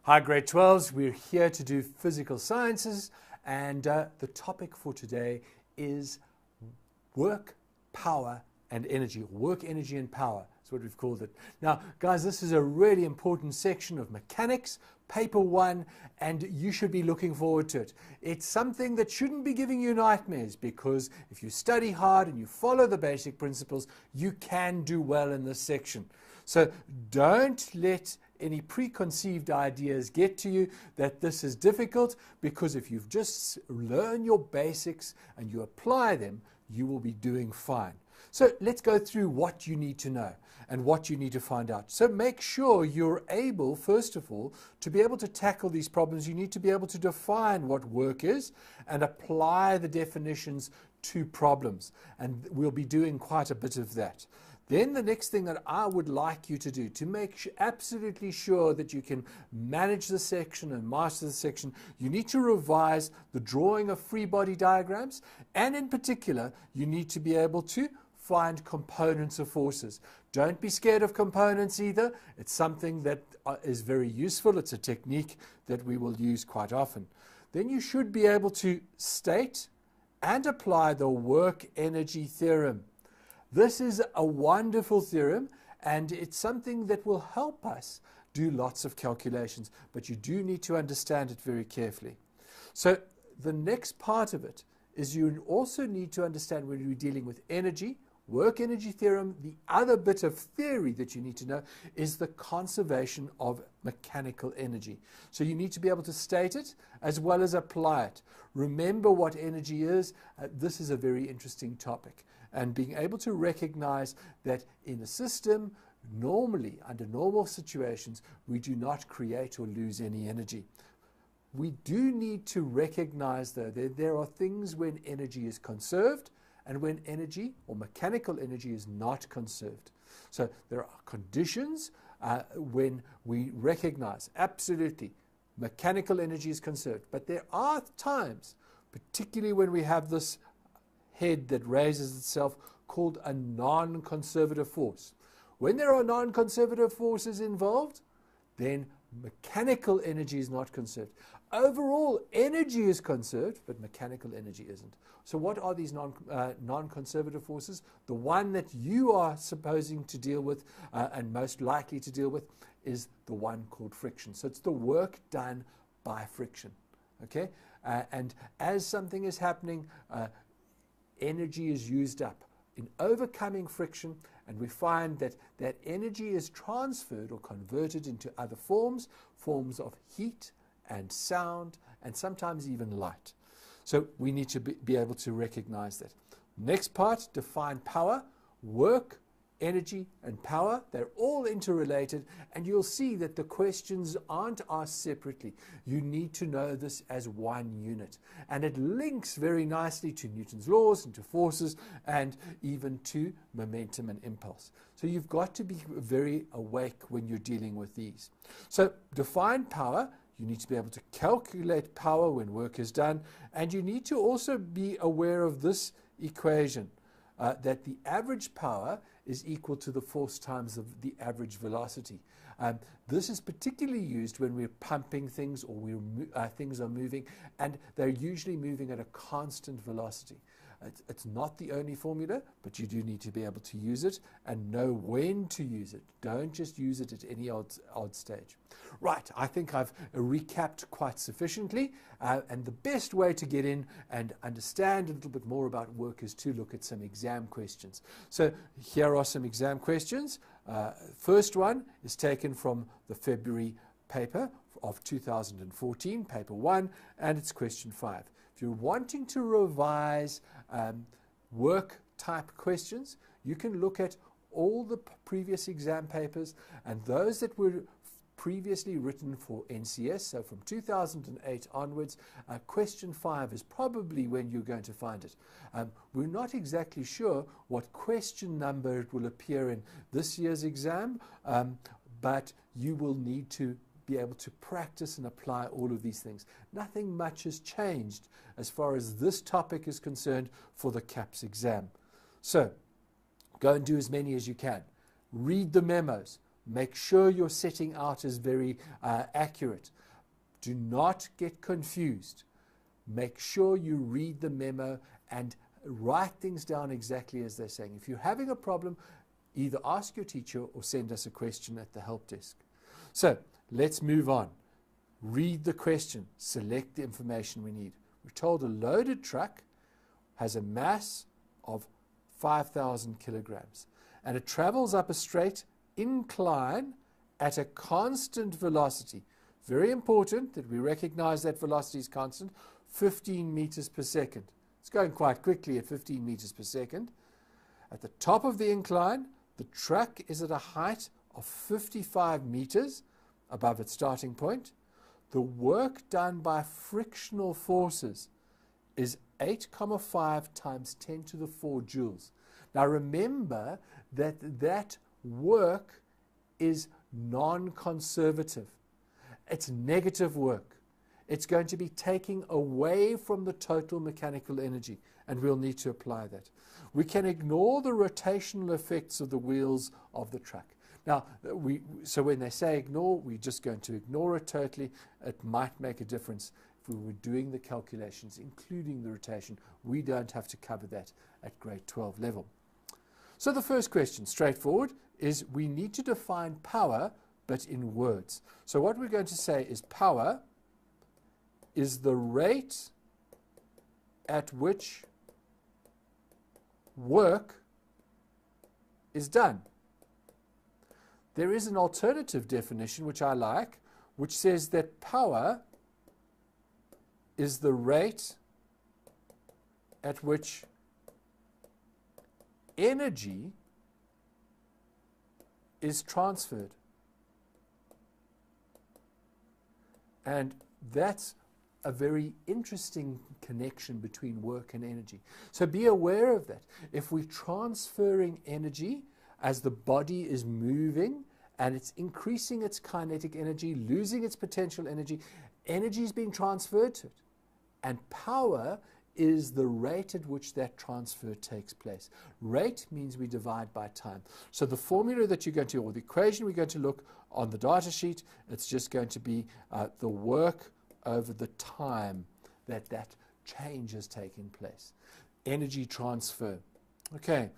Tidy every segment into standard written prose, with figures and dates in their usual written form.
Hi grade 12s, we're here to do physical sciences and the topic for today is work, power and energy. Work, energy and power is what we've called it. Now guys, this is a really important section of mechanics, paper 1, and you should be looking forward to it. It's something that shouldn't be giving you nightmares, because if you study hard and you follow the basic principles, you can do well in this section. So don't let any preconceived ideas get to you that this is difficult, because if you've just learned your basics and you apply them, you will be doing fine. So let's go through what you need to know and what you need to find out. So make sure you're able, first of all, to be able to tackle these problems. You need to be able to define what work is and apply the definitions to problems. And we'll be doing quite a bit of that. Then the next thing that I would like you to do to make absolutely sure that you can manage the section and master the section, you need to revise the drawing of free body diagrams, and in particular, you need to be able to find components of forces. Don't be scared of components either. It's something that is very useful. It's a technique that we will use quite often. Then you should be able to state and apply the work-energy theorem. This is a wonderful theorem, and it's something that will help us do lots of calculations, but you do need to understand it very carefully. So the next part of it is you also need to understand, when you're dealing with energy, work-energy theorem, the other bit of theory that you need to know is the conservation of mechanical energy. So you need to be able to state it as well as apply it. Remember what energy is. This is a very interesting topic. And being able to recognize that in a system, normally, under normal situations, we do not create or lose any energy. We do need to recognize, though, that there are things when energy is conserved and when energy or mechanical energy is not conserved. So there are conditions when we recognize, absolutely, mechanical energy is conserved. But there are times, particularly when we have this head that raises itself, called a non-conservative force. When there are non-conservative forces involved, then mechanical energy is not conserved. Overall, energy is conserved, but mechanical energy isn't. So what are these non-conservative forces? The one that you are supposing to deal with and most likely to deal with is the one called friction. So it's the work done by friction. Okay? And as something is happening, energy is used up in overcoming friction, and we find that that energy is transferred or converted into other forms of heat and sound and sometimes even light. So we need to be able to recognize that. Next part, define power. Work, energy and power, they're all interrelated, and you'll see that the questions aren't asked separately. You need to know this as one unit, and it links very nicely to Newton's laws and to forces and even to momentum and impulse. So you've got to be very awake when you're dealing with these. So define power. You need to be able to calculate power when work is done, and you need to also be aware of this equation, that the average power is equal to the force times of the average velocity. This is particularly used when we're pumping things or things are moving, and they're usually moving at a constant velocity. It's not the only formula, but you do need to be able to use it and know when to use it. Don't just use it at any odd stage. Right, I think I've recapped quite sufficiently, and the best way to get in and understand a little bit more about work is to look at some exam questions. So here are some exam questions. First one is taken from the February paper of 2014, paper 1, and it's question 5. If you're wanting to revise work type questions, you can look at all the previous exam papers, and those that were previously written for NCS, so from 2008 onwards, question 5 is probably when you're going to find it. We're not exactly sure what question number it will appear in this year's exam, but you will need to be able to practice and apply all of these things. Nothing much has changed as far as this topic is concerned for the CAPS exam. So go and do as many as you can. Read the memos. Make sure your setting out is very accurate. Do not get confused. Make sure you read the memo and write things down exactly as they're saying. If you're having a problem, either ask your teacher or send us a question at the help desk. So let's move on. Read the question. Select the information we need. We're told a loaded truck has a mass of 5,000 kilograms and it travels up a straight incline at a constant velocity. Very important that we recognize that velocity is constant, 15 meters per second. It's going quite quickly at 15 meters per second. At the top of the incline, the truck is at a height of 55 meters above its starting point. The work done by frictional forces is 8,5 times 10 to the 4 joules. Now remember that that work is non-conservative. It's negative work. It's going to be taking away from the total mechanical energy, and we'll need to apply that. We can ignore the rotational effects of the wheels of the truck. Now, so when they say ignore, we're just going to ignore it totally. It might make a difference if we were doing the calculations, including the rotation. We don't have to cover that at grade 12 level. So the first question, straightforward, is we need to define power, but in words. So what we're going to say is power is the rate at which work is done. There is an alternative definition, which I like, which says that power is the rate at which energy is transferred. And that's a very interesting connection between work and energy. So be aware of that. If we're transferring energy as the body is moving and it's increasing its kinetic energy, losing its potential energy, energy is being transferred to it. And power is the rate at which that transfer takes place. Rate means we divide by time. So the formula that you're going to, or the equation we're going to look on the data sheet, it's just going to be the work over the time that that change has taken place. Energy transfer. Okay,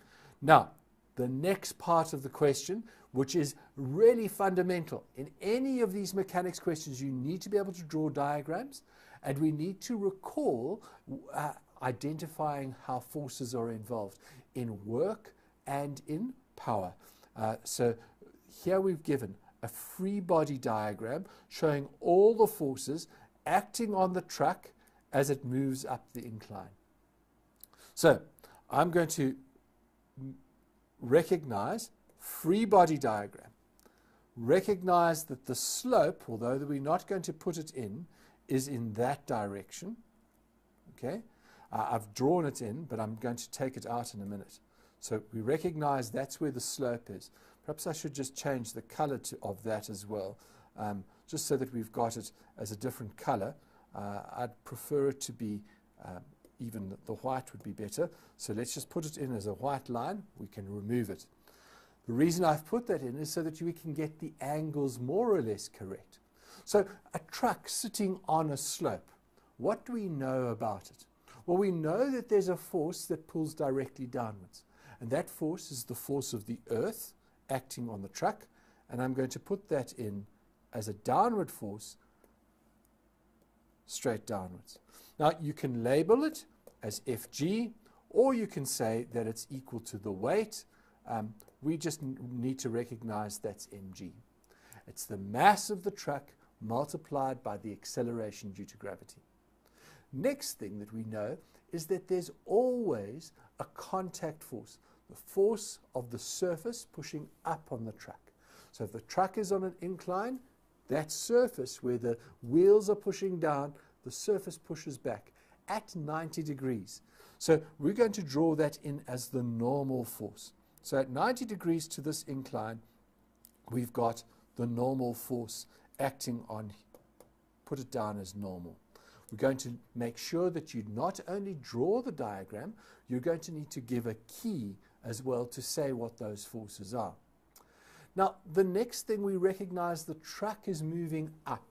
now the next part of the question, which is really fundamental. In any of these mechanics questions, you need to be able to draw diagrams, and we need to recall identifying how forces are involved in work and in power. So here we've given a free body diagram showing all the forces acting on the truck as it moves up the incline. So I'm going to recognize free body diagram. Recognize that the slope, although we're not going to put it in, is in that direction. Okay, I've drawn it in, but I'm going to take it out in a minute. So we recognize that's where the slope is. Perhaps I should just change the color of that as well, just so that we've got it as a different color. I'd prefer it to be even the white would be better. So let's just put it in as a white line. We can remove it. The reason I've put that in is so that we can get the angles more or less correct. So a truck sitting on a slope, what do we know about it? Well, we know that there's a force that pulls directly downwards. And that force is the force of the earth acting on the truck. And I'm going to put that in as a downward force straight downwards. Now, you can label it as Fg, or you can say that it's equal to the weight. We just need to recognize that's mg. It's the mass of the truck multiplied by the acceleration due to gravity. Next thing that we know is that there's always a contact force, the force of the surface pushing up on the truck. So if the truck is on an incline, that surface where the wheels are pushing down, the surface pushes back at 90 degrees. So we're going to draw that in as the normal force. So at 90 degrees to this incline, we've got the normal force acting on, put it down as normal. We're going to make sure that you not only draw the diagram, you're going to need to give a key as well to say what those forces are. Now, the next thing we recognize, the truck is moving up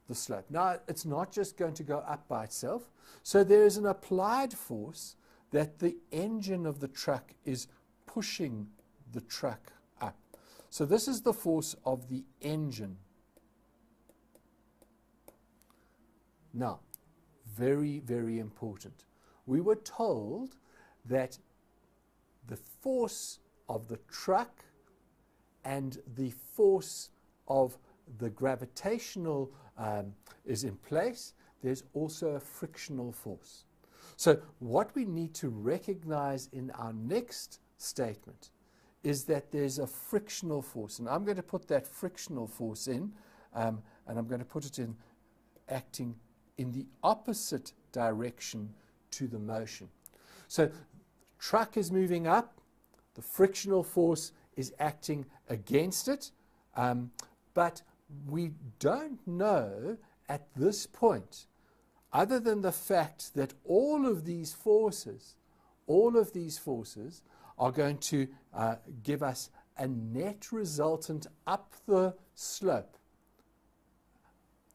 the slope. Now, it's not just going to go up by itself. So there is an applied force that the engine of the truck is pushing the truck up. So this is the force of the engine. Now, very, very important. We were told that the force of the truck and the force of the gravitational is in place. There's also a frictional force. So what we need to recognize in our next statement is that there's a frictional force. And I'm going to put that frictional force in, and I'm going to put it in acting in the opposite direction to the motion. So truck is moving up, the frictional force is acting against it, but we don't know at this point, other than the fact that all of these forces are going to give us a net resultant up the slope.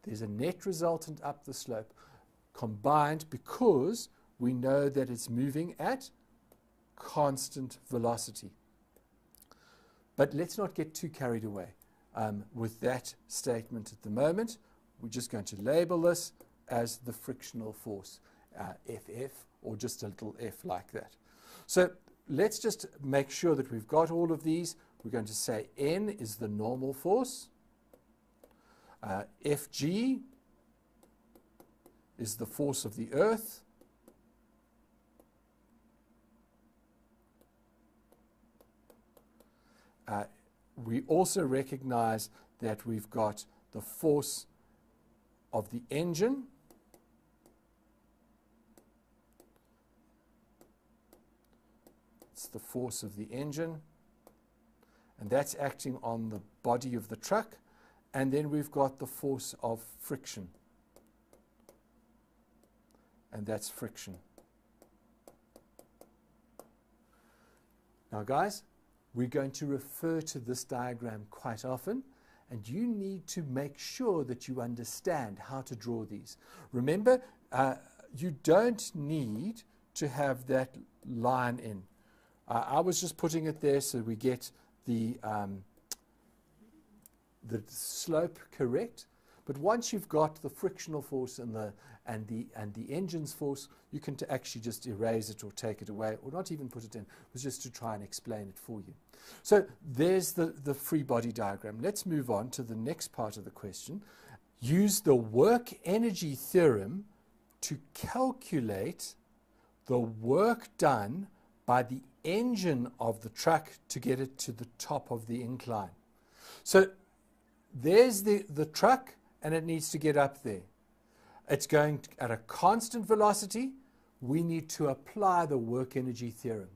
There's a net resultant up the slope combined because we know that it's moving at constant velocity. But let's not get too carried away with that statement at the moment. We're just going to label this as the frictional force, FF, or just a little f like that. So let's just make sure that we've got all of these. We're going to say N is the normal force. Fg is the force of the Earth. We also recognize that we've got the force of the engine. It's the force of the engine, and that's acting on the body of the truck. And then we've got the force of friction, and that's friction. Now guys, we're going to refer to this diagram quite often, and you need to make sure that you understand how to draw these. Remember, you don't need to have that line in. I was just putting it there so we get the slope correct. But once you've got the frictional force and the engine's force, you can actually just erase it or take it away, or not even put it in. It was just to try and explain it for you. So there's the free body diagram. Let's move on to the next part of the question. Use the work energy theorem to calculate the work done by the engine of the truck to get it to the top of the incline. So there's the truck, and it needs to get up there. It's going at a constant velocity. We need to apply the work energy theorem.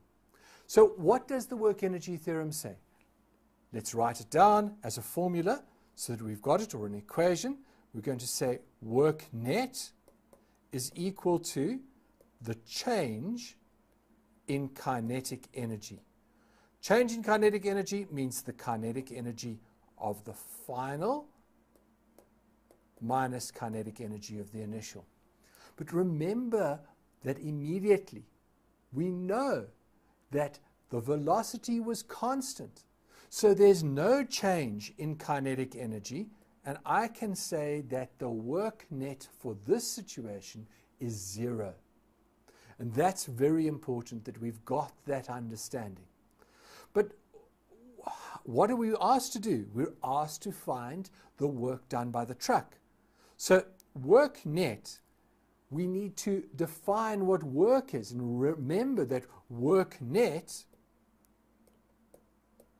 So what does the work energy theorem say? Let's write it down as a formula so that we've got it, or an equation. We're going to say work net is equal to the change in kinetic energy. Change in kinetic energy means the kinetic energy of the final minus kinetic energy of the initial. But remember that immediately we know that the velocity was constant. So there's no change in kinetic energy, and I can say that the work net for this situation is 0. And that's very important that we've got that understanding. But what are we asked to do? We're asked to find the work done by the truck. So work net, we need to define what work is. And remember that work net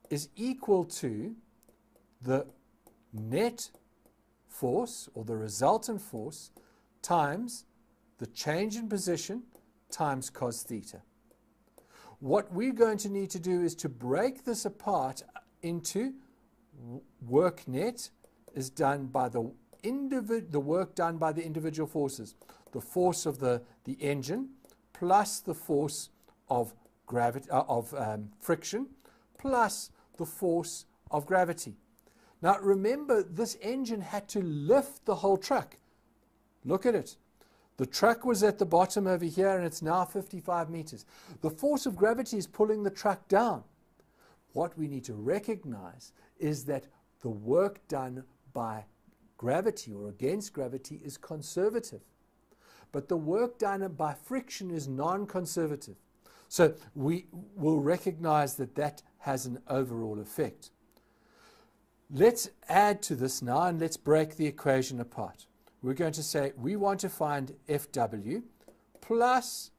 is equal to the net force, or the resultant force, times the change in position times cos theta. What we're going to need to do is to break this apart into work net is done by the work done by the individual forces. The force of the engine plus the force of friction plus the force of gravity. Now remember, this engine had to lift the whole truck. Look at it. The truck was at the bottom over here and it's now 55 meters. The force of gravity is pulling the truck down. What we need to recognize is that the work done by gravity or against gravity is conservative. But the work done by friction is non-conservative. So we will recognize that that has an overall effect. Let's add to this now and let's break the equation apart. We're going to say we want to find Fw plus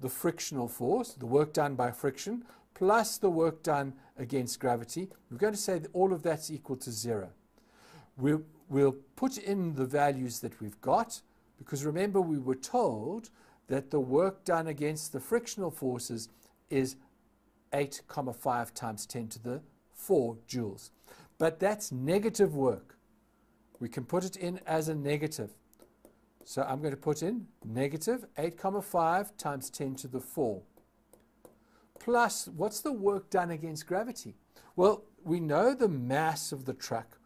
the frictional force, the work done by friction, plus the work done against gravity. We're going to say that all of that's equal to 0. We'll put in the values that we've got, because remember we were told that the work done against the frictional forces is 8,5 times 10 to the 4 joules. But that's negative work. We can put it in as a negative. So I'm going to put in negative 8,5 times 10 to the 4. Plus, what's the work done against gravity? Well, we know the mass of the truck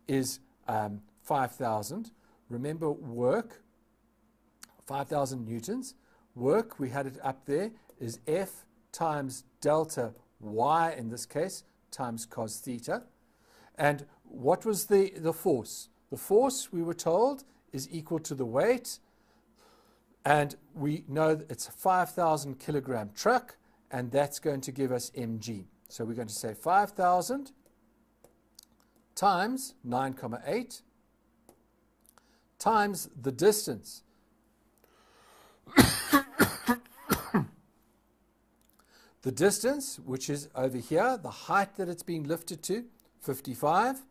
is 5,000. Remember, work, 5,000 newtons. Work, we had it up there, is F times delta Y, in this case, times cos theta. And what was the force? The force, we were told, is equal to the weight. And we know that it's a 5,000 kilogram truck, and that's going to give us mg. So we're going to say 5,000 times 9,8 times the distance. The distance, which is over here, the height that it's being lifted to, 55,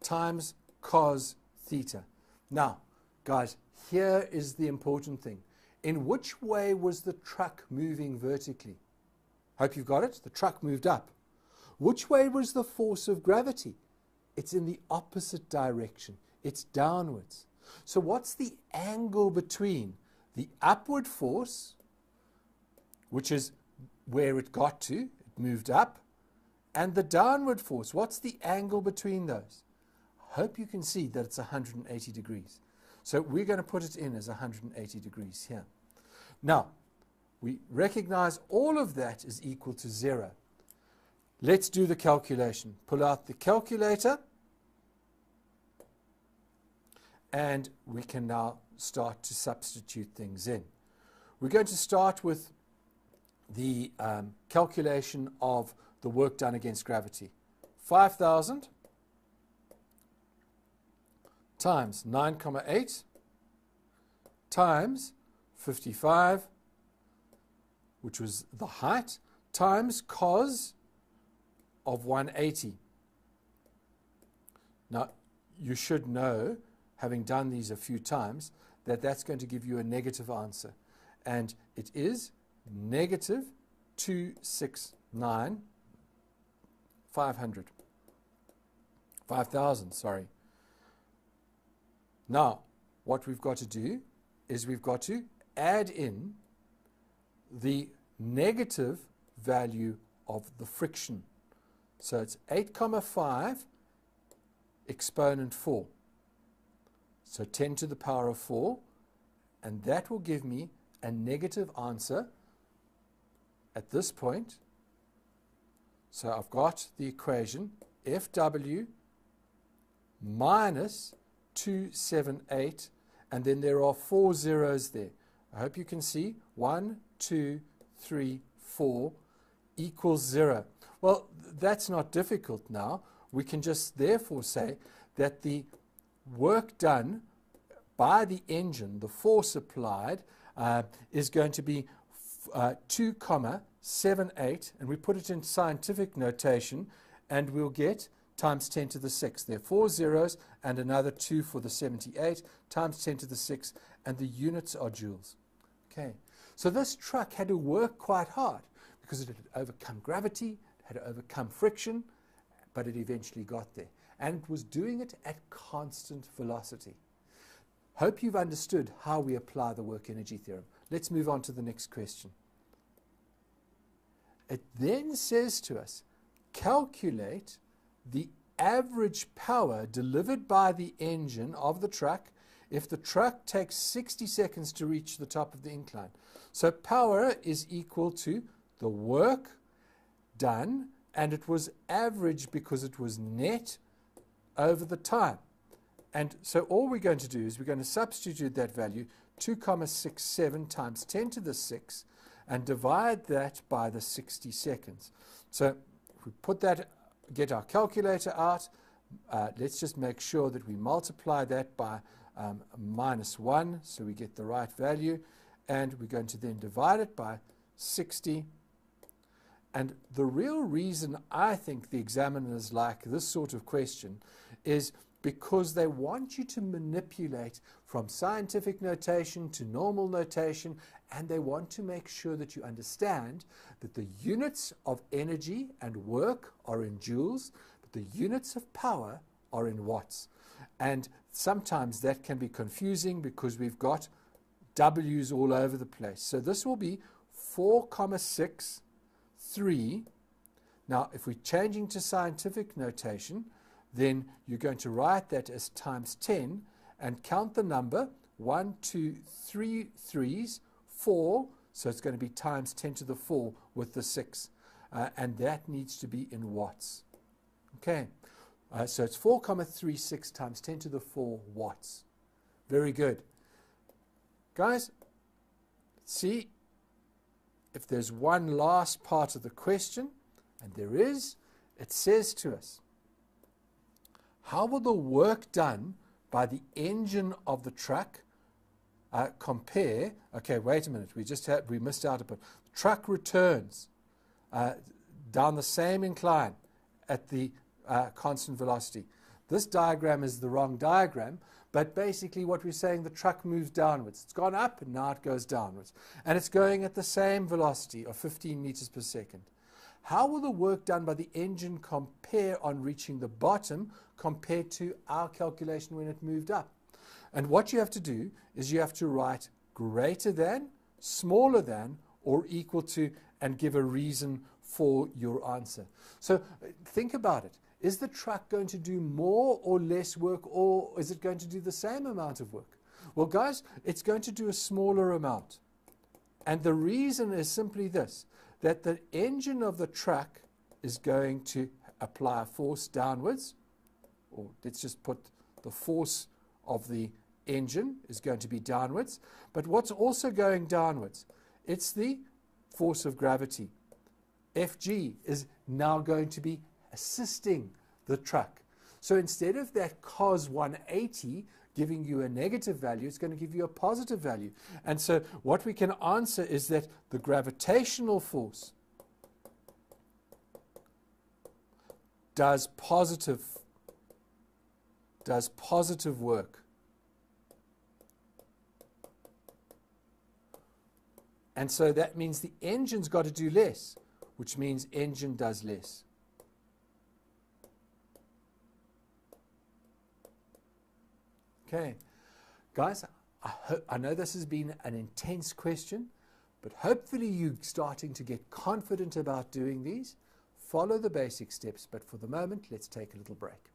times cos theta. Now, guys, here is the important thing. In which way was the truck moving vertically? Hope you've got it. The truck moved up. Which way was the force of gravity? It's in the opposite direction. It's downwards. So what's the angle between the upward force, which is where it got to, it moved up, and the downward force? What's the angle between those? Hope you can see that it's 180 degrees. So we're going to put it in as 180 degrees here. Now, we recognize all of that is equal to 0. Let's do the calculation. Pull out the calculator, and we can now start to substitute things in. We're going to start with the calculation of the work done against gravity. 5,000 times 9,8 times 55, which was the height, times cos of 180. Now, you should know, having done these a few times, that that's going to give you a negative answer. And it is negative 5,000, sorry. Now, what we've got to do is we've got to add in the negative value of the friction. So it's 8,5 exponent 4. So 10 to the power of 4, and that will give me a negative answer at this point. So I've got the equation Fw minus 278, and then there are 4 zeros there. I hope you can see 1, 2, 3, 4 equals 0. Well, that's not difficult now. We can just therefore say that the work done by the engine, the force applied, is going to be 2,78, and we put it in scientific notation, and we'll get times 10 to the 6. There are 4 zeros and another 2 for the 78, times 10 to the 6, and the units are joules. Okay, so this truck had to work quite hard because it had overcome gravity, it had to overcome friction, but it eventually got there. And it was doing it at constant velocity. Hope you've understood how we apply the work-energy theorem. Let's move on to the next question. It then says to us, calculate the average power delivered by the engine of the truck if the truck takes 60 seconds to reach the top of the incline. So power is equal to the work done, and it was average because it was net over the time. And so all we're going to do is we're going to substitute that value, 2,67 times 10 to the 6, and divide that by the 60 seconds. So if we put that, get our calculator out, let's just make sure that we multiply that by -1, so we get the right value, and we're going to then divide it by 60. And the real reason I think the examiners like this sort of question is because they want you to manipulate from scientific notation to normal notation, and they want to make sure that you understand that the units of energy and work are in joules, but the units of power are in watts. And sometimes that can be confusing because we've got W's all over the place. So this will be 4,63. Now, if we're changing to scientific notation, then you're going to write that as times 10 and count the number 1, 2, 3 threes, 4. So it's going to be times 10 to the 4 with the 6. And that needs to be in watts. Okay. So it's 4,36 times 10 to the 4 watts. Very good. Guys, see if there's one last part of the question, and there is. It says to us, how will the work done by the engine of the truck compare? Okay, wait a minute. We missed out a bit. The truck returns down the same incline at the constant velocity. This diagram is the wrong diagram, but basically what we're saying, the truck moves downwards. It's gone up and now it goes downwards. And it's going at the same velocity of 15 meters per second. How will the work done by the engine compare on reaching the bottom compared to our calculation when it moved up? And what you have to do is you have to write greater than, smaller than, or equal to, and give a reason for your answer. So think about it. Is the truck going to do more or less work, or is it going to do the same amount of work? Well, guys, it's going to do a smaller amount. And the reason is simply this, that the engine of the truck is going to apply a force downwards, or let's just put the force of the engine is going to be downwards. But what's also going downwards? It's the force of gravity. Fg is now going to be assisting the truck. So instead of that cos 180 giving you a negative value, it's going to give you a positive value. And so what we can answer is that the gravitational force does positive work. And so that means the engine's got to do less, which means engine does less. Okay, guys, I know this has been an intense question, but hopefully you're starting to get confident about doing these. Follow the basic steps, but for the moment, let's take a little break.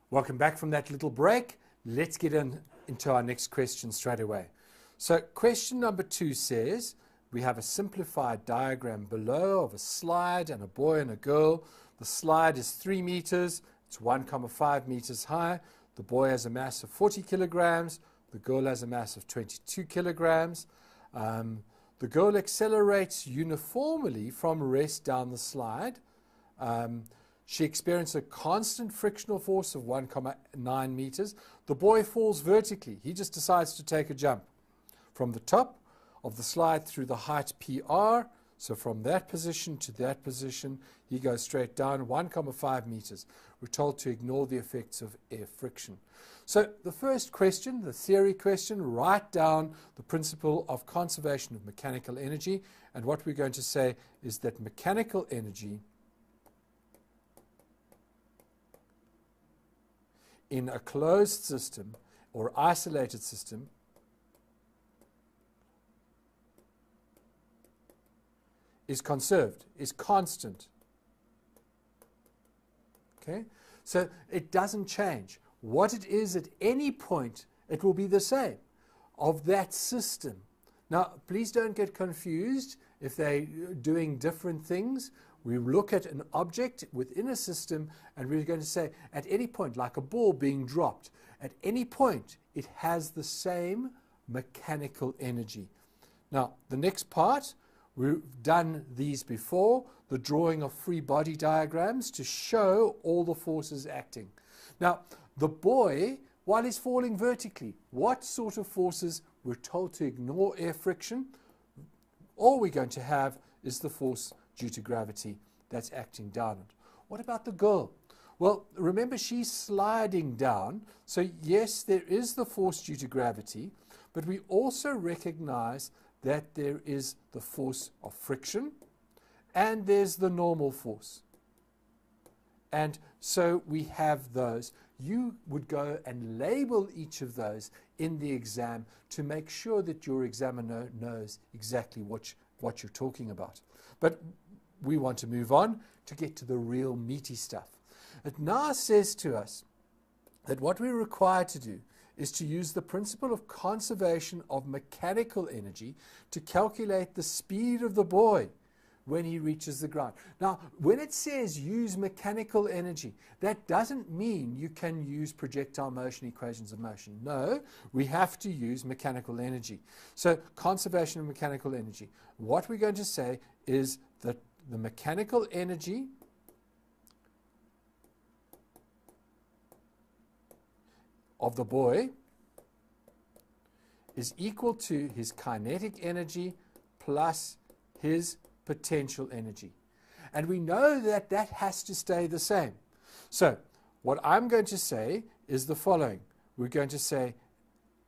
Welcome back from that little break. Let's get into our next question straight away. So question number 2 says, we have a simplified diagram below of a slide and a boy and a girl. The slide is 3 meters. It's 1,5 meters high. The boy has a mass of 40 kilograms. The girl has a mass of 22 kilograms. The girl accelerates uniformly from rest down the slide. She experienced a constant frictional force of 1,9 meters. The boy falls vertically. He just decides to take a jump from the top of the slide through the height PR. So from that position to that position, he goes straight down 1,5 meters. We're told to ignore the effects of air friction. So the first question, the theory question, write down the principle of conservation of mechanical energy. And what we're going to say is that mechanical energy in a closed system or isolated system is conserved, is constant. Okay? So it doesn't change. What it is at any point, it will be the same of that system. Now, please don't get confused if they're doing different things. We look at an object within a system and we're going to say at any point, like a ball being dropped, at any point it has the same mechanical energy. Now, the next part, we've done these before, the drawing of free body diagrams to show all the forces acting. Now, the boy, while he's falling vertically, what sort of forces? We're told to ignore air friction. All we're going to have is the force due to gravity that's acting downward. What about the girl? Well, remember, she's sliding down. So yes, there is the force due to gravity, but we also recognize that there is the force of friction and there's the normal force. And so we have those. You would go and label each of those in the exam to make sure that your examiner knows exactly what you're talking about. But we want to move on to get to the real meaty stuff. It now says to us that what we're required to do is to use the principle of conservation of mechanical energy to calculate the speed of the boy when he reaches the ground. Now, when it says use mechanical energy, that doesn't mean you can use projectile motion equations of motion. No, we have to use mechanical energy. So, conservation of mechanical energy. What we're going to say is that the mechanical energy of the boy is equal to his kinetic energy plus his potential energy. And we know that that has to stay the same. So what I'm going to say is the following. We're going to say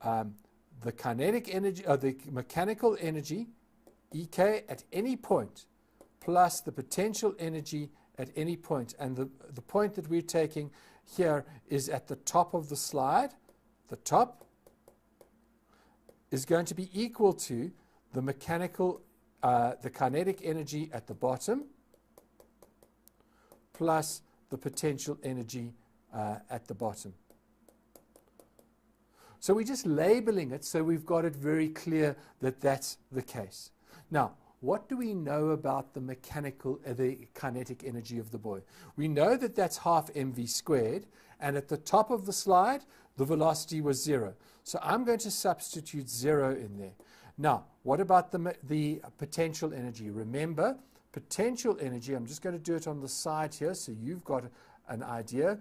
the kinetic energy, or the mechanical energy, EK, at any point, plus the potential energy at any point. And the point that we're taking here is at the top of the slide. The top is going to be equal to the the kinetic energy at the bottom plus the potential energy at the bottom. So we're just labeling it so we've got it very clear that that's the case. Now, what do we know about the kinetic energy of the boy? We know that that's half mv squared, and at the top of the slide, the velocity was 0. So I'm going to substitute 0 in there. Now, what about the potential energy? Remember, potential energy, I'm just going to do it on the side here so you've got an idea.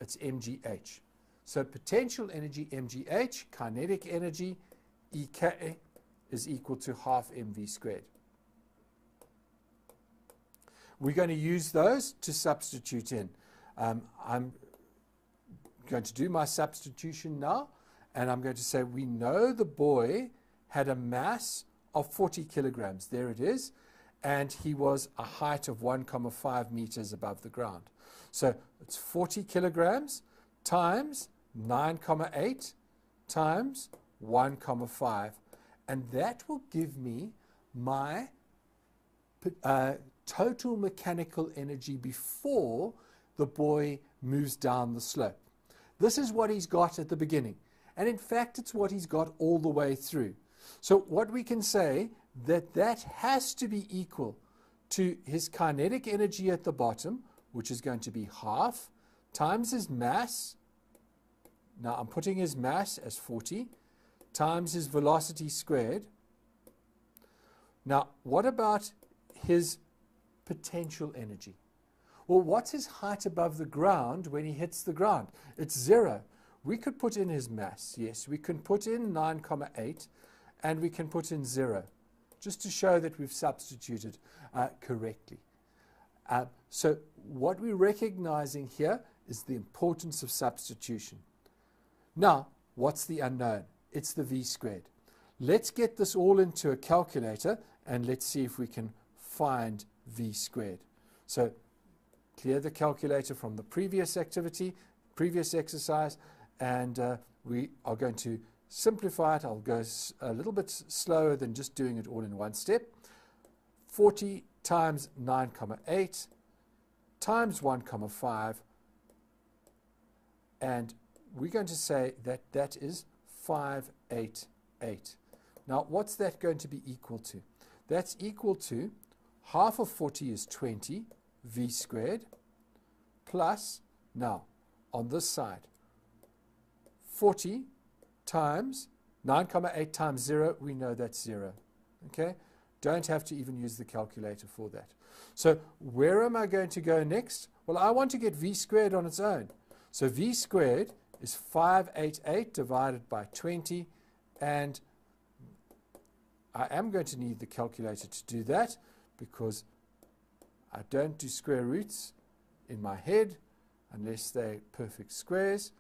It's mgh. So potential energy, mgh, kinetic energy, Ek, is equal to half mv squared. We're going to use those to substitute in. I'm going to do my substitution now, and I'm going to say we know the boy had a mass of 40 kilograms. There it is. And he was a height of 1,5 meters above the ground. So it's 40 kilograms times 9,8 times 1,5. And that will give me my total mechanical energy before the boy moves down the slope. This is what he's got at the beginning. And in fact, it's what he's got all the way through. So what we can say, that has to be equal to his kinetic energy at the bottom, which is going to be half, times his mass. Now I'm putting his mass as 40, times his velocity squared. Now, what about his potential energy? Well, what's his height above the ground when he hits the ground? It's 0. We could put in his mass, yes. We can put in 9,8, and we can put in 0, just to show that we've substituted correctly. So what we're recognizing here is the importance of substitution. Now, what's the unknown? It's the v squared. Let's get this all into a calculator, and let's see if we can find v squared. So clear the calculator from the previous activity, previous exercise, and we are going to simplify it. I'll go a little bit slower than just doing it all in one step. 40 times 9,8 times 1,5, and we're going to say that that is 588. Now, what's that going to be equal to? That's equal to half of 40 is 20 v squared plus, now, on this side, 40 times 9,8 times 0, we know that's 0. Okay? Don't have to even use the calculator for that. So where am I going to go next? Well, I want to get v squared on its own. So v squared is 588 divided by 20, and I am going to need the calculator to do that because I don't do square roots in my head unless they're perfect squares.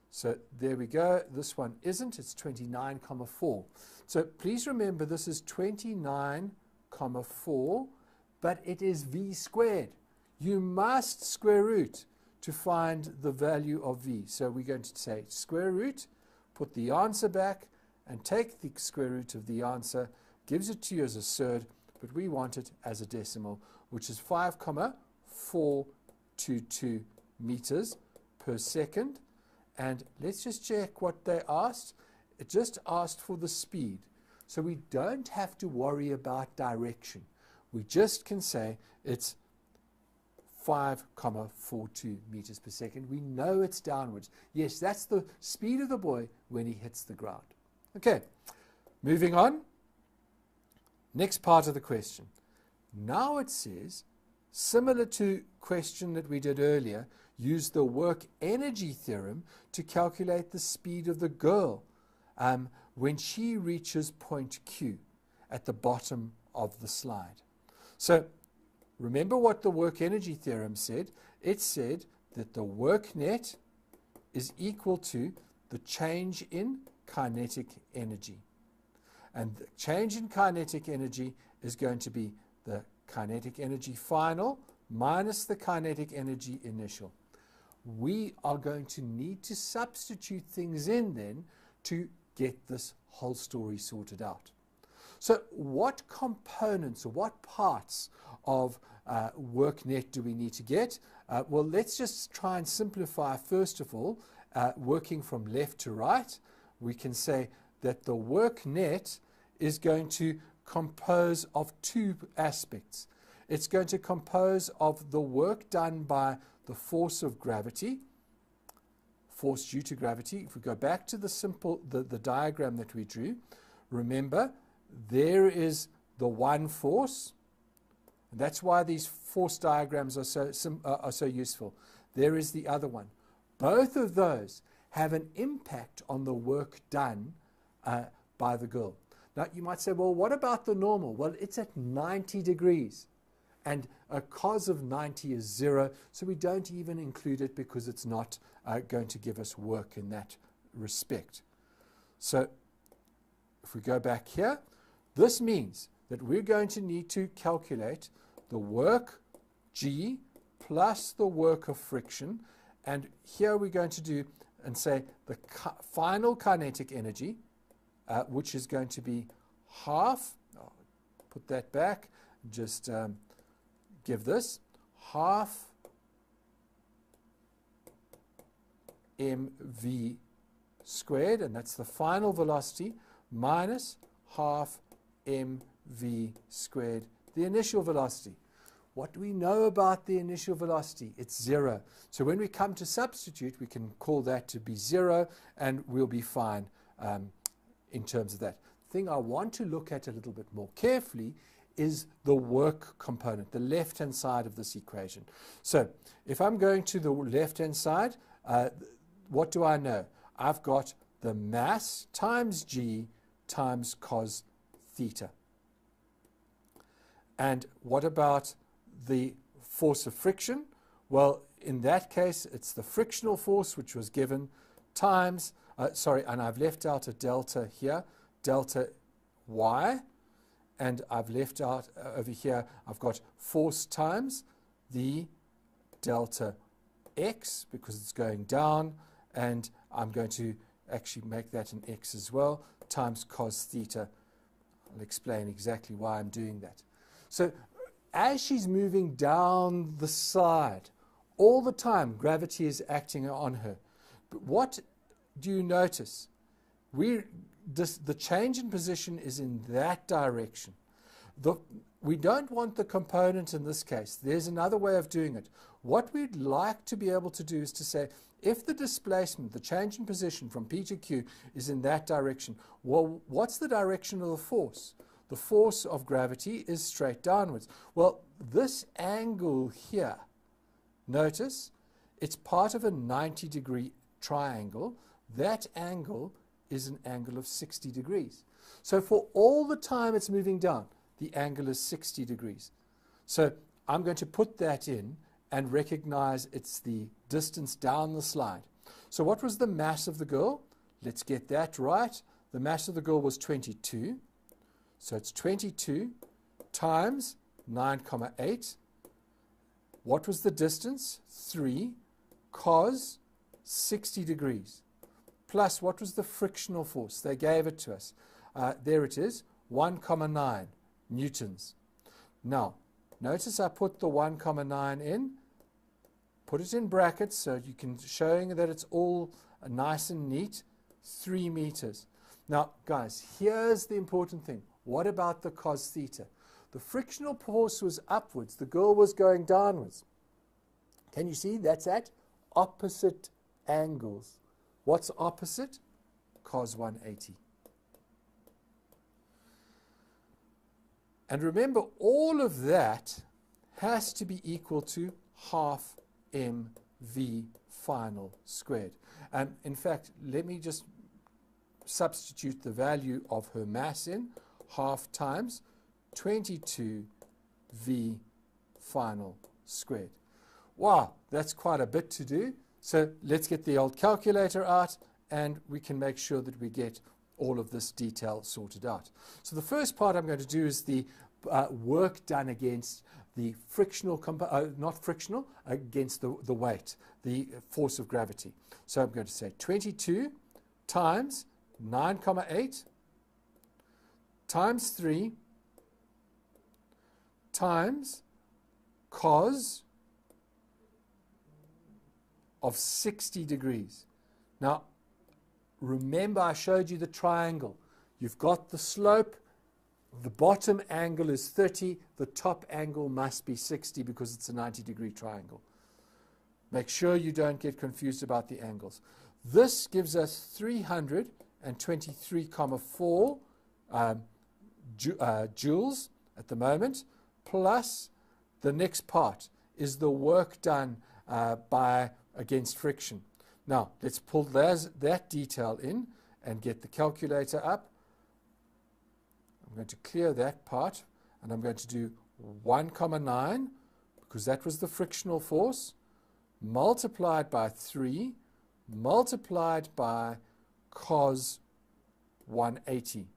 So there we go. This one isn't. It's 29,4. So please remember this is 29,4, but it is v squared. You must square root to find the value of v. So we're going to say square root, put the answer back, and take the square root of the answer, gives it to you as a surd, but we want it as a decimal, which is 5,422 meters per second. And let's just check what they asked. It just asked for the speed. So we don't have to worry about direction. We just can say it's 5,42 meters per second. We know it's downwards. Yes, that's the speed of the boy when he hits the ground. Okay, moving on. Next part of the question. Now it says, similar to question that we did earlier, use the work energy theorem to calculate the speed of the girl when she reaches point Q at the bottom of the slide. So remember what the work energy theorem said. It said that the work net is equal to the change in kinetic energy. And the change in kinetic energy is going to be the kinetic energy final minus the kinetic energy initial. We are going to need to substitute things in then to get this whole story sorted out. So what components or what parts of work net do we need to get? Well, let's just try and simplify first of all, working from left to right. We can say that the work net is going to compose of two aspects. It's going to compose of the work done by the force of gravity, force due to gravity. If we go back to the diagram that we drew, remember there is the one force. And that's why these force diagrams are so useful. There is the other one. Both of those have an impact on the work done by the girl. Now you might say, well, what about the normal? Well, it's at 90 degrees. And a cos of 90 is 0, so we don't even include it because it's not going to give us work in that respect. So if we go back here, this means that we're going to need to calculate the work G plus the work of friction. And here we're going to do and say the final kinetic energy, which is going to be half, I'll put that back, just give this half mv squared, and that's the final velocity, minus half mv squared, the initial velocity. What do we know about the initial velocity? It's 0. So when we come to substitute, we can call that to be 0, and we'll be fine in terms of that. The thing I want to look at a little bit more carefully is the work component, the left-hand side of this equation. So if I'm going to the left-hand side, what do I know? I've got the mass times g times cos theta. And what about the force of friction? Well, in that case, it's the frictional force, which was given, times, and I've left out a delta here, delta y, and I've left out over here, I've got force times the delta x, because it's going down, and I'm going to actually make that an x as well, times cos theta. I'll explain exactly why I'm doing that. So as she's moving down the slide, all the time gravity is acting on her. But what do you notice? The change in position is in that direction. We don't want the component in this case. There's another way of doing it. What we'd like to be able to do is to say, if the displacement, the change in position from P to Q is in that direction, well, what's the direction of the force? The force of gravity is straight downwards. Well, this angle here, notice, it's part of a 90-degree triangle. That angle is an angle of 60 degrees. So for all the time it's moving down, the angle is 60 degrees. So I'm going to put that in and recognize it's the distance down the slide. So what was the mass of the girl? Let's get that right. The mass of the girl was 22. So it's 22 times 9,8. What was the distance? 3 cos 60 degrees. Plus, what was the frictional force? They gave it to us. There it is, 1,9 newtons. Now, notice I put the 1,9 in, put it in brackets so you can showing that it's all nice and neat, 3 meters. Now, guys, here's the important thing. What about the cos theta? The frictional force was upwards. The girl was going downwards. Can you see? That's at opposite angles. What's opposite? Cos 180. And remember, all of that has to be equal to half mv final squared. In fact, let me just substitute the value of her mass in. Half times 22 v final squared. Wow, that's quite a bit to do. So let's get the old calculator out and we can make sure that we get all of this detail sorted out. So the first part I'm going to do is the work done against the frictional, not frictional, against the weight, the force of gravity. So I'm going to say 22 times 9,8 times 3 times cos of 60 degrees. Now, remember I showed you the triangle. You've got the slope, the bottom angle is 30, the top angle must be 60 because it's a 90-degree triangle. Make sure you don't get confused about the angles. This gives us 323,4 joules at the moment, plus the next part is the work done against friction. Now, let's pull that detail in and get the calculator up. I'm going to clear that part, and I'm going to do 1,9, because that was the frictional force, multiplied by 3, multiplied by cos 180.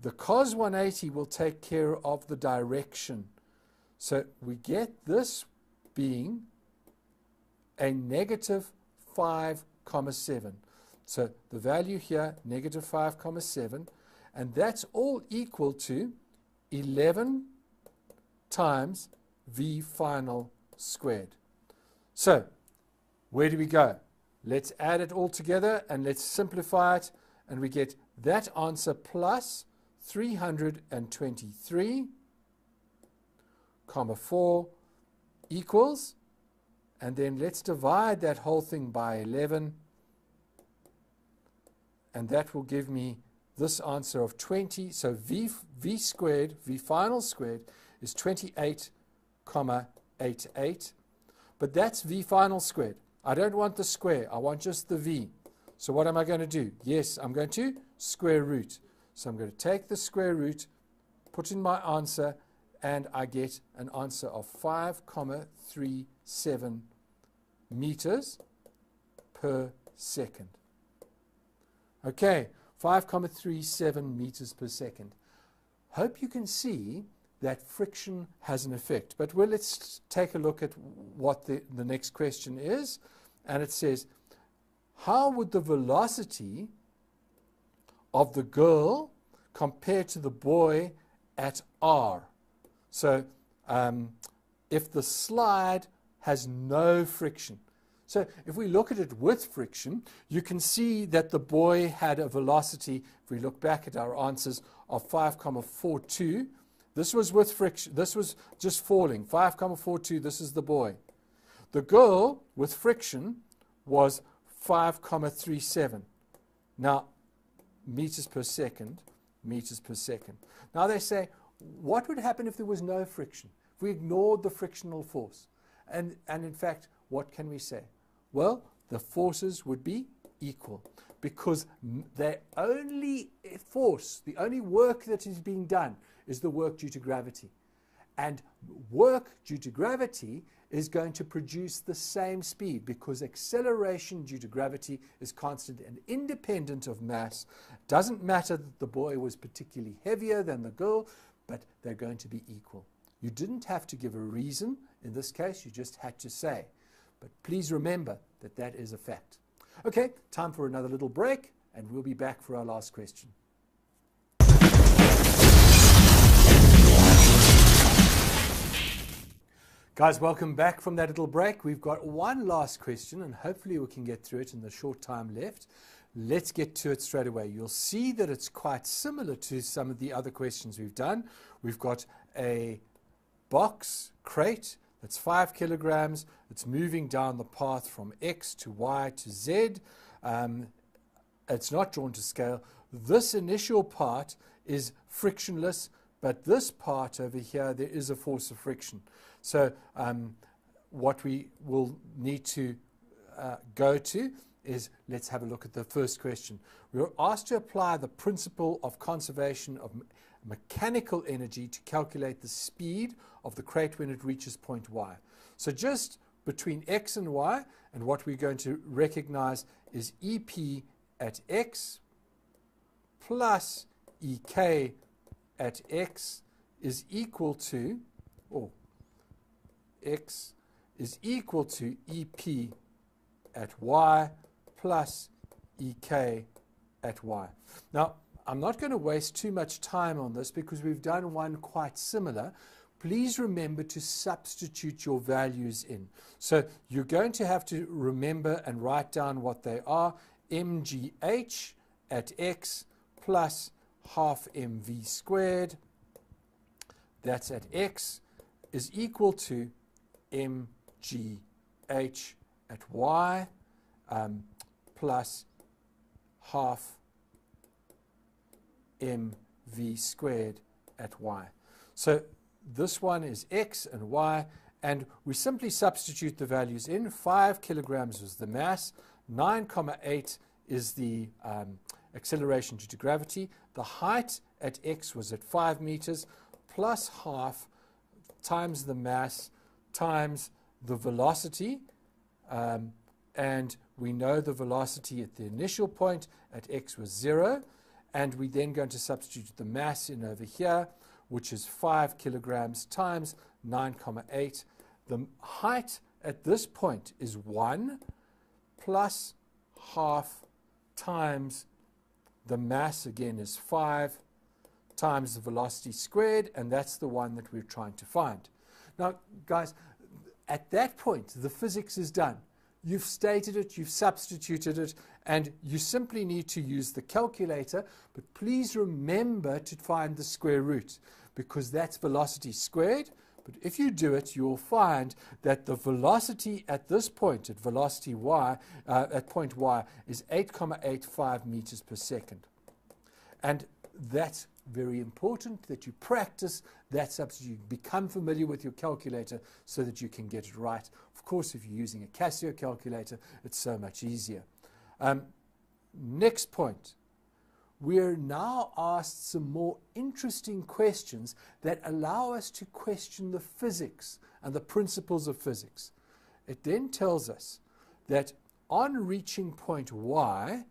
The cos 180 will take care of the direction. So we get this being a negative 5,7. So the value here, negative 5,7, and that's all equal to 11 times v final squared. So where do we go? Let's add it all together and let's simplify it, and we get that answer plus 323,4 equals, and then let's divide that whole thing by 11, and that will give me this answer of 20. So v squared, v final squared, is 28,88. But that's v final squared. I don't want the square. I want just the v. So what am I going to do? Yes, I'm going to square root. So I'm going to take the square root, put in my answer, and I get an answer of 5,37 meters per second. Okay, 5,37 meters per second. Hope you can see that friction has an effect. But let's take a look at what the next question is. And it says, how would the velocity of the girl compared to the boy at R. So if the slide has no friction. So if we look at it with friction, you can see that the boy had a velocity, if we look back at our answers, of 5,42. This was with friction. This was just falling. 5,42, this is the boy. The girl with friction was 5,37. Now, meters per second, meters per second. Now they say, what would happen if there was no friction? If we ignored the frictional force? And in fact, what can we say? Well, the forces would be equal, because the only force, the only work that is being done is the work due to gravity. And work due to gravity is going to produce the same speed, because acceleration due to gravity is constant and independent of mass. Doesn't matter that the boy was particularly heavier than the girl, but they're going to be equal. You didn't have to give a reason. In this case, you just had to say. But please remember that that is a fact. Okay, time for another little break, and we'll be back for our last question. Guys, welcome back from that little break. We've got one last question, and hopefully we can get through it in the short time left. Let's get to it straight away. You'll see that it's quite similar to some of the other questions we've done. We've got a box crate that's 5 kilograms. It's moving down the path from X to Y to Z. It's not drawn to scale. This initial part is frictionless, but this part over here, there is a force of friction. So what we will need to go to is, let's have a look at the first question. We were asked to apply the principle of conservation of mechanical energy to calculate the speed of the crate when it reaches point Y. So just between X and Y, and what we're going to recognize is EP at X plus EK at X is equal to, X is equal to EP at Y plus EK at Y. Now, I'm not going to waste too much time on this because we've done one quite similar. Please remember to substitute your values in. So you're going to have to remember and write down what they are. mgh at X plus half mv squared, that's at X, is equal to mgh at Y plus half mv squared at Y. So this one is X and Y, and we simply substitute the values in. 5 kilograms was the mass, 9,8 is the acceleration due to gravity. The height at X was at 5 meters, plus half times the mass times the velocity, and we know the velocity at the initial point at X was 0, and we're then going to substitute the mass in over here, which is 5 kilograms times 9,8. The height at this point is 1 plus half times the mass, again, is 5 times the velocity squared, and that's the one that we're trying to find. Now, guys, at that point, the physics is done. You've stated it, you've substituted it, and you simply need to use the calculator, but please remember to find the square root, because that's velocity squared. But if you do it, you'll find that the velocity at this point, at velocity y, at point y, is 8,85 meters per second. And that's very important that you practice that substitute. Become familiar with your calculator so that you can get it right. Of course, if you're using a Casio calculator, it's so much easier. Next point. We're now asked some more interesting questions that allow us to question the physics and the principles of physics. It then tells us that on reaching point Y,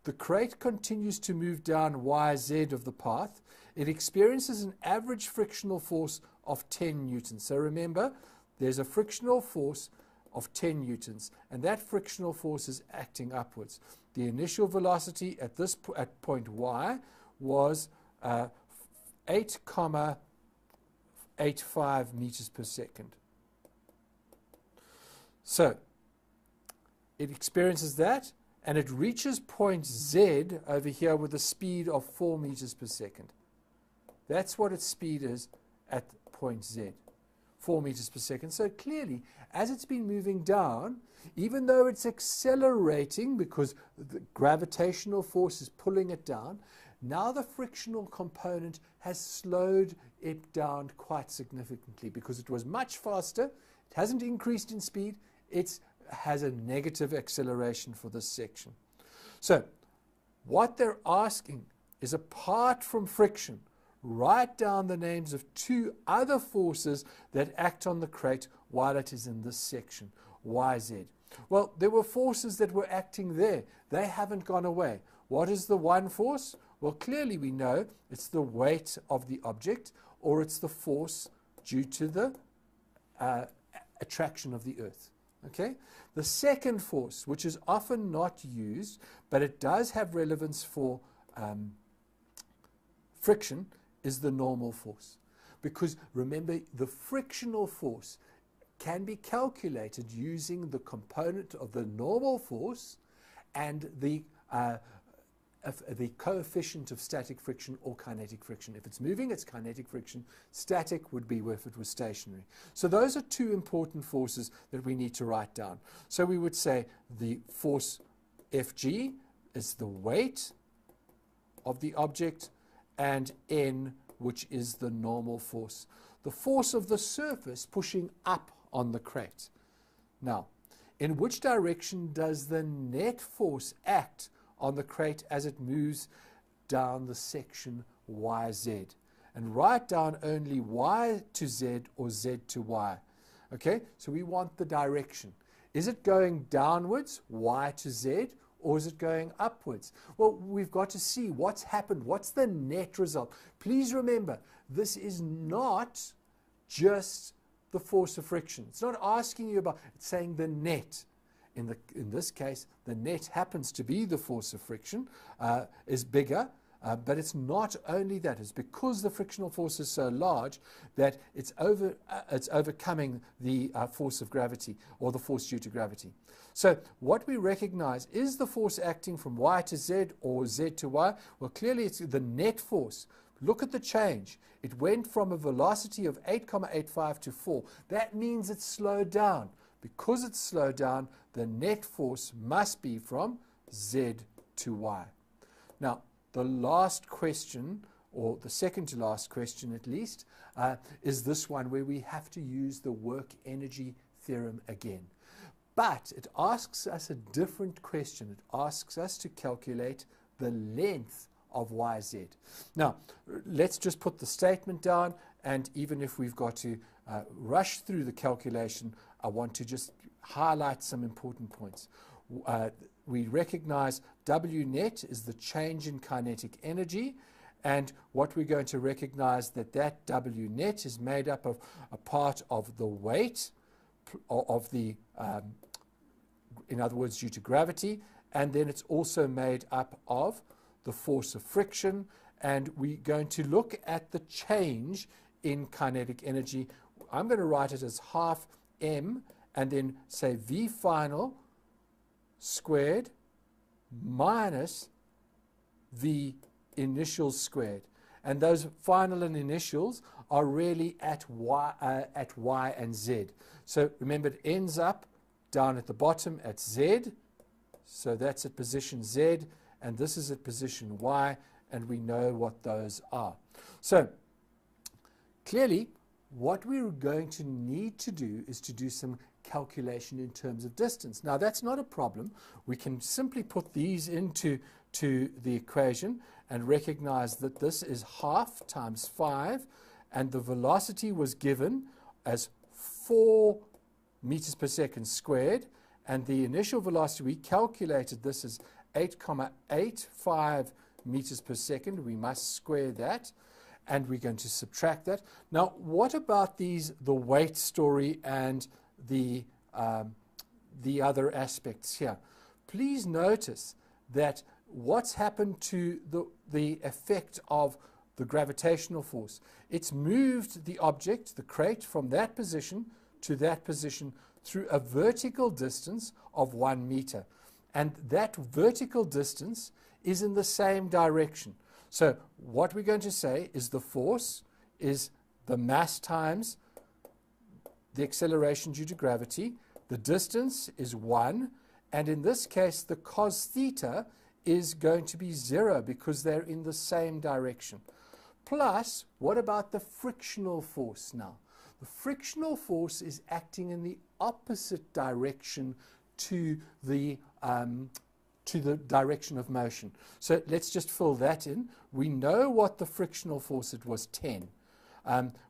the crate continues to move down YZ of the path. It experiences an average frictional force of 10 newtons. So remember, there's a frictional force of 10 newtons, and that frictional force is acting upwards. The initial velocity at point Y was 8,85 meters per second. So it experiences that, and it reaches point Z over here with a speed of 4 meters per second. That's what its speed is at point Z, 4 meters per second. So clearly, as it's been moving down, even though it's accelerating because the gravitational force is pulling it down, now the frictional component has slowed it down quite significantly because it was much faster. It hasn't increased in speed. It has a negative acceleration for this section. So what they're asking is, apart from friction, write down the names of 2 other forces that act on the crate while it is in this section, YZ. Well, there were forces that were acting there. They haven't gone away. What is the one force? Well, clearly we know it's the weight of the object, or it's the force due to the attraction of the Earth. Okay? The second force, which is often not used, but it does have relevance for friction, is the normal force. Because remember, the frictional force can be calculated using the component of the normal force and the coefficient of static friction or kinetic friction. If it's moving, it's kinetic friction. Static would be if it was stationary. So those are 2 important forces that we need to write down. So we would say the force Fg is the weight of the object, and N, which is the normal force. The force of the surface pushing up on the crate. Now, in which direction does the net force act on the crate as it moves down the section YZ? And write down only Y to Z or Z to Y. Okay, so we want the direction. Is it going downwards, Y to Z, or is it going upwards? Well, we've got to see what's happened. What's the net result? Please remember, this is not just the force of friction. It's not asking you about, it's saying the net. In this case, the net happens to be the force of friction, is bigger, but it's not only that. It's because the frictional force is so large that it's overcoming the force of gravity, or the force due to gravity. So what we recognize is the force acting from Y to Z or Z to Y. Well, clearly it's the net force. Look at the change. It went from a velocity of 8,85 to 4. That means it's slowed down. Because it's slowed down, the net force must be from Z to Y. Now, the last question, or the second to last question at least, is this one where we have to use the work-energy theorem again. But it asks us a different question. It asks us to calculate the length of YZ. Now, let's just put the statement down, and even if we've got to rush through the calculation, I want to just highlight some important points. We recognize W net is the change in kinetic energy, and what we're going to recognize that W net is made up of a part of the weight of the, in other words, due to gravity, and then it's also made up of the force of friction, and we're going to look at the change in kinetic energy. I'm going to write it as half m, and then say V final squared minus V initials squared. And those final and initials are really at y and z. So remember, it ends up down at the bottom at z. So that's at position z, and this is at position y, and we know what those are. So clearly, what we're going to need to do is to do some calculation in terms of distance. Now, that's not a problem. We can simply put these into the equation and recognize that this is half times 5, and the velocity was given as 4 meters per second squared, and the initial velocity, we calculated this as 8,85 meters per second. We must square that, and we're going to subtract that. Now, what about the weight story and the other aspects here? Please notice that what's happened to the effect of the gravitational force? It's moved the object, the crate, from that position to that position through a vertical distance of 1 meter. And that vertical distance is in the same direction. So what we're going to say is the force is the mass times the acceleration due to gravity. The distance is 1. And in this case, the cos theta is going to be 0 because they're in the same direction. Plus, what about the frictional force now? The frictional force is acting in the opposite direction to the direction of motion. So let's just fill that in. We know what the frictional force, it was 10.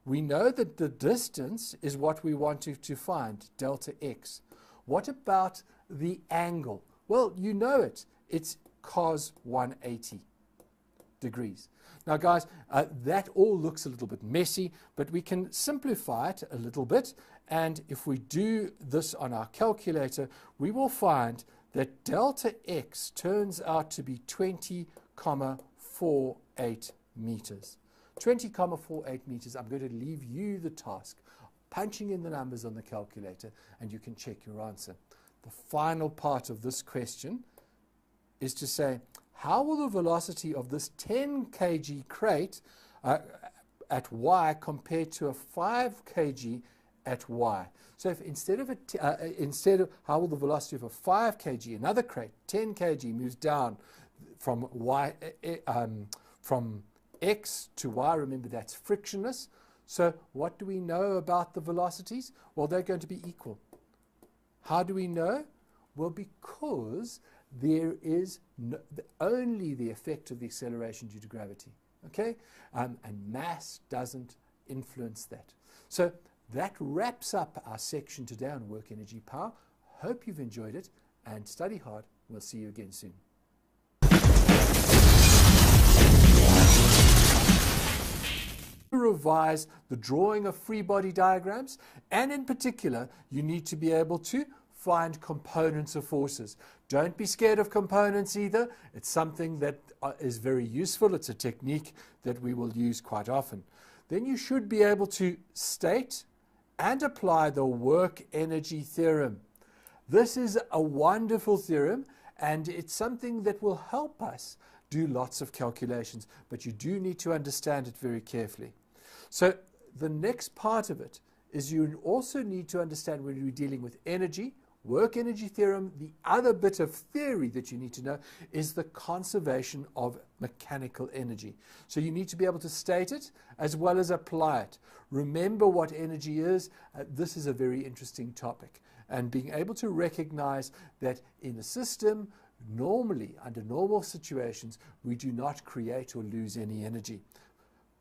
We know that the distance is what we want to find, delta x. What about the angle? Well, you know it. It's cos 180 degrees. Now, guys, that all looks a little bit messy, but we can simplify it a little bit. And if we do this on our calculator, we will find that delta x turns out to be 20,48 meters. 20,48 meters. I'm going to leave you the task, punching in the numbers on the calculator, and you can check your answer. The final part of this question is to say, how will the velocity of this 10 kg crate at y compare to a 5 kg at y? So if instead of how will the velocity of a 5 kg, another crate, 10 kg, moves down from from x to y, remember that's frictionless. So what do we know about the velocities? Well, they're going to be equal. How do we know? Well, because there is only the effect of the acceleration due to gravity, okay? And mass doesn't influence that. So that wraps up our section today on work, energy, power. Hope you've enjoyed it, and study hard. We'll see you again soon. Revise the drawing of free body diagrams, and in particular, you need to be able to find components of forces. Don't be scared of components either. It's something that is very useful. It's a technique that we will use quite often. Then you should be able to state and apply the work energy theorem. This is a wonderful theorem, and it's something that will help us do lots of calculations, but you do need to understand it very carefully. So the next part of it is you also need to understand when you're dealing with energy, work energy theorem. The other bit of theory that you need to know is the conservation of mechanical energy. So you need to be able to state it as well as apply it. Remember what energy is. This is a very interesting topic. And being able to recognize that in a system, normally, under normal situations, we do not create or lose any energy.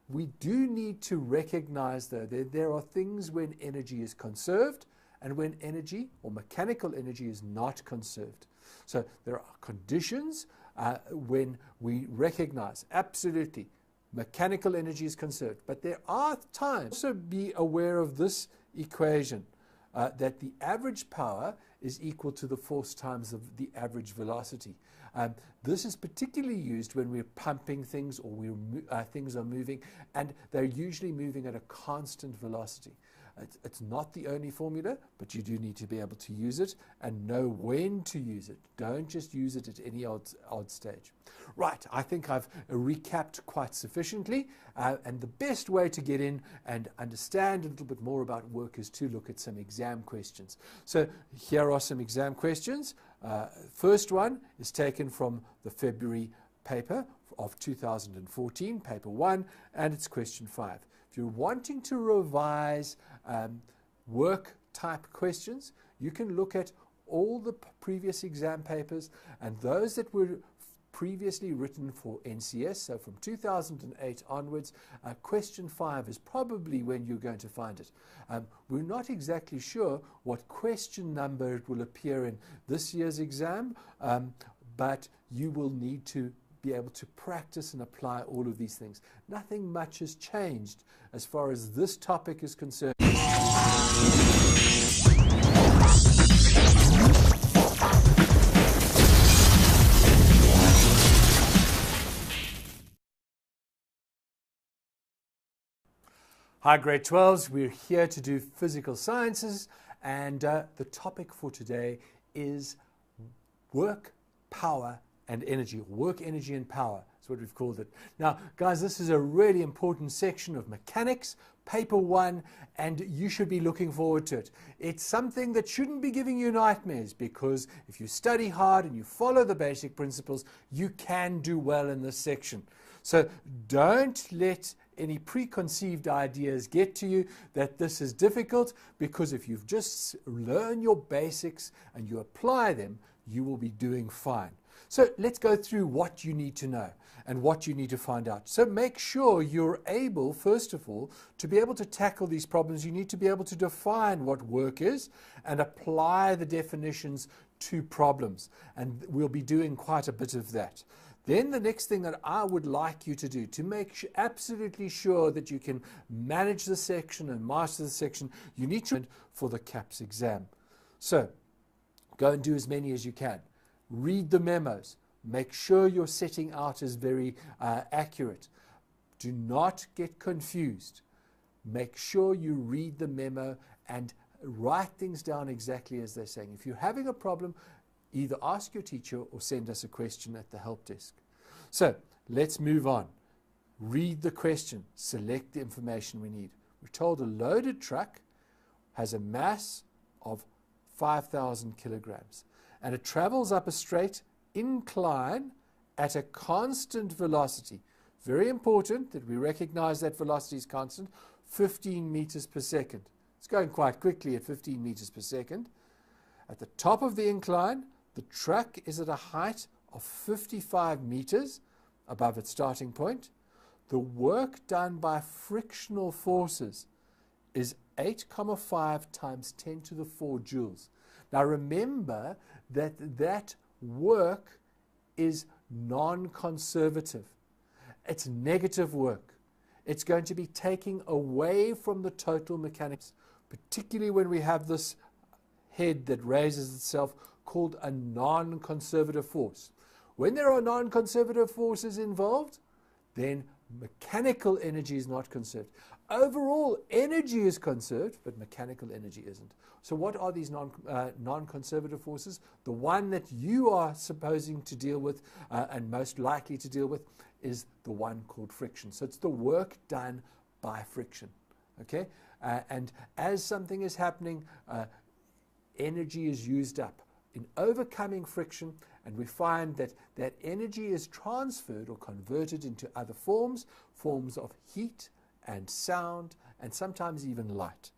We do need to recognize, though, that there are things when energy is conserved and when energy or mechanical energy is not conserved. So there are conditions when we recognize absolutely mechanical energy is conserved. But there are times, so be aware of this equation, that the average power is equal to the force times of the average velocity. This is particularly used when we're pumping things or things are moving, and they're usually moving at a constant velocity. It's not the only formula, but you do need to be able to use it and know when to use it. Don't just use it at any odd stage. Right, I think I've recapped quite sufficiently, and the best way to get in and understand a little bit more about work is to look at some exam questions. So here are some exam questions. First one is taken from the February paper of 2014, paper 1, and it's question 5. If you're wanting to revise work type questions, you can look at all the previous exam papers and those that were previously written for NCS, so from 2008 onwards. Question 5 is probably when you're going to find it. We're not exactly sure what question number it will appear in this year's exam, but you will need to be able to practice and apply all of these things. Nothing much has changed as far as this topic is concerned. Hi, grade 12s. We're here to do physical sciences, and the topic for today is work, power, and energy. Work, energy, and power is what we've called it. Now, guys, this is a really important section of mechanics, paper 1, and you should be looking forward to it. It's something that shouldn't be giving you nightmares, because if you study hard and you follow the basic principles, you can do well in this section. So don't let any preconceived ideas get to you that this is difficult, because if you've just learned your basics and you apply them, you will be doing fine. So let's go through what you need to know and what you need to find out. So make sure you're able, first of all, to be able to tackle these problems. You need to be able to define what work is and apply the definitions to problems. And we'll be doing quite a bit of that. Then the next thing that I would like you to do, to make absolutely sure that you can manage the section and master the section, you need to for the CAPS exam. So go and do as many as you can. Read the memos. Make sure your setting out is very accurate. Do not get confused. Make sure you read the memo and write things down exactly as they're saying. If you're having a problem, either ask your teacher or send us a question at the help desk. So let's move on. Read the question. Select the information we need. We're told a loaded truck has a mass of 5,000 kilograms and it travels up a straight incline at a constant velocity. Very important that we recognize that velocity is constant, 15 meters per second. It's going quite quickly at 15 meters per second. At the top of the incline, the truck is at a height of 55 meters above its starting point. The work done by frictional forces is 8,5 times 10 to the 4 joules. Now remember that that work is non-conservative. It's negative work. It's going to be taking away from the total mechanics, particularly when we have this head that raises itself, called a non-conservative force. When there are non-conservative forces involved, then mechanical energy is not conserved. Overall, energy is conserved, but mechanical energy isn't. So what are these non-conservative forces? The one that you are supposing to deal with and most likely to deal with is the one called friction. So it's the work done by friction. Okay? And as something is happening, energy is used up in overcoming friction, and we find that that energy is transferred or converted into other forms of heat and sound and sometimes even light.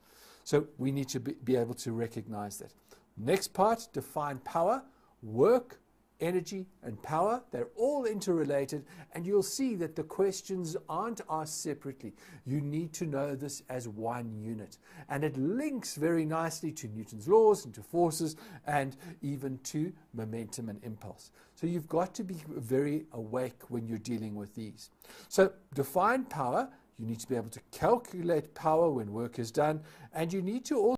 So we need to be able to recognize that. Next part, define power. Work, energy, and power, they're all interrelated, and you'll see that the questions aren't asked separately. You need to know this as one unit, and it links very nicely to Newton's laws and to forces and even to momentum and impulse. So you've got to be very awake when you're dealing with these. So define power. You need to be able to calculate power when work is done, and you need to also